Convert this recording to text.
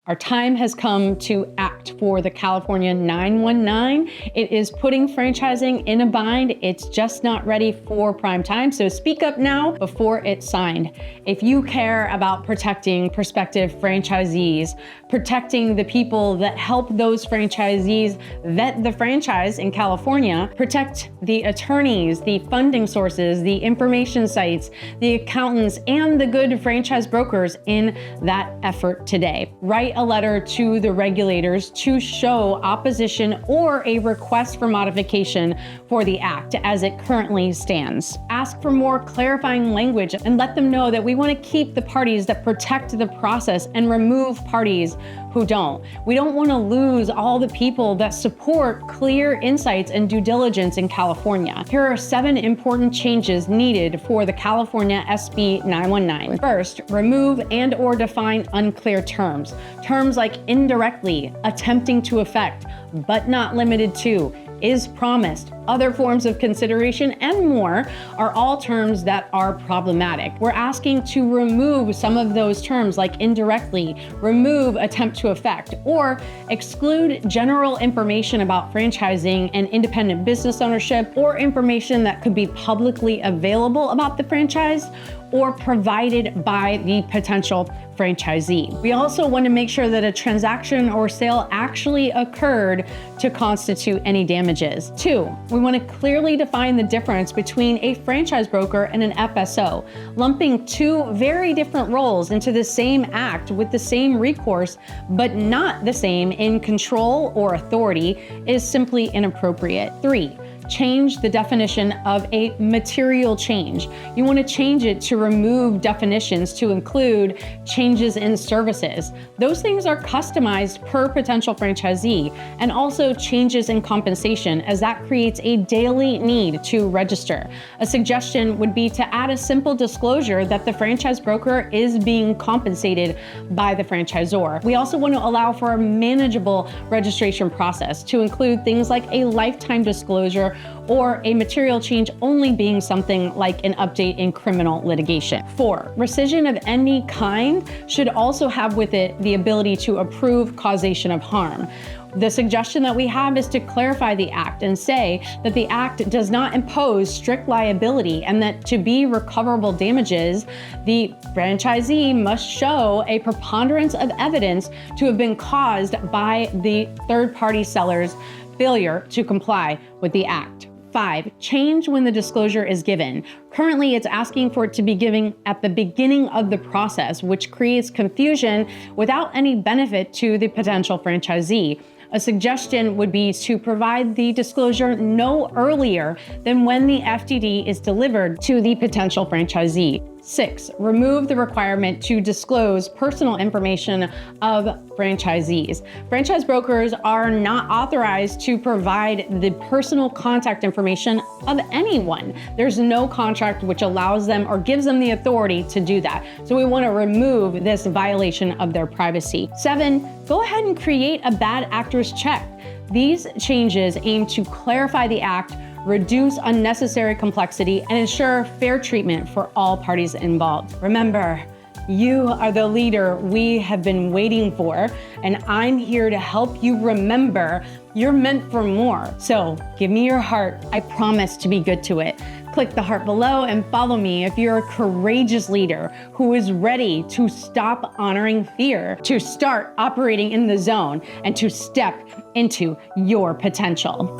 Our time has come to act for the California 919. It is putting franchising in a bind. It's just not ready for prime time. So speak up now before it's signed. If you care about protecting prospective franchisees, protecting the people that help those franchisees vet the franchise in California, protect the attorneys, the funding sources, the information sites, the accountants, and the good franchise brokers in that effort today. Write a letter to the regulators to show opposition or a request for modification for the act as it currently stands. Ask for more clarifying language and let them know that we want to keep the parties that protect the process and remove parties who don't. We don't want to lose all the people that support clear insights and due diligence in California. Here are 7 important changes needed for the California SB 919. First, remove and/or define unclear terms. Terms like indirectly, attempting to affect, but not limited to, is promised, other forms of consideration, and more are all terms that are problematic. We're asking to remove some of those terms like indirectly, remove attempt to affect, or exclude general information about franchising and independent business ownership, or information that could be publicly available about the franchise or provided by the potential franchisee. We also want to make sure that a transaction or sale actually occurred to constitute any damages. 2, we want to clearly define the difference between a franchise broker and an FSO. Lumping 2 very different roles into the same act with the same recourse, but not the same in control or authority is simply inappropriate. 3, change the definition of a material change. You want to change it to remove definitions to include changes in services. Those things are customized per potential franchisee, and also changes in compensation, as that creates a daily need to register. A suggestion would be to add a simple disclosure that the franchise broker is being compensated by the franchisor. We also want to allow for a manageable registration process to include things like a lifetime disclosure or a material change only being something like an update in criminal litigation. 4, rescission of any kind should also have with it the ability to approve causation of harm. The suggestion that we have is to clarify the act and say that the act does not impose strict liability, and that to be recoverable damages, the franchisee must show a preponderance of evidence to have been caused by the third-party seller's failure to comply with the act. 5, change when the disclosure is given. Currently, it's asking for it to be given at the beginning of the process, which creates confusion without any benefit to the potential franchisee. A suggestion would be to provide the disclosure no earlier than when the FDD is delivered to the potential franchisee. 6, remove the requirement to disclose personal information of franchisees. Franchise brokers are not authorized to provide the personal contact information of anyone. There's no contract which allows them or gives them the authority to do that. So we want to remove this violation of their privacy. 7, go ahead and create a bad actors check. These changes aim to clarify the act, reduce unnecessary complexity, and ensure fair treatment for all parties involved. Remember, you are the leader we have been waiting for, and I'm here to help you remember you're meant for more. So give me your heart. I promise to be good to it. Click the heart below and follow me if you're a courageous leader who is ready to stop honoring fear, to start operating in the zone, and to step into your potential.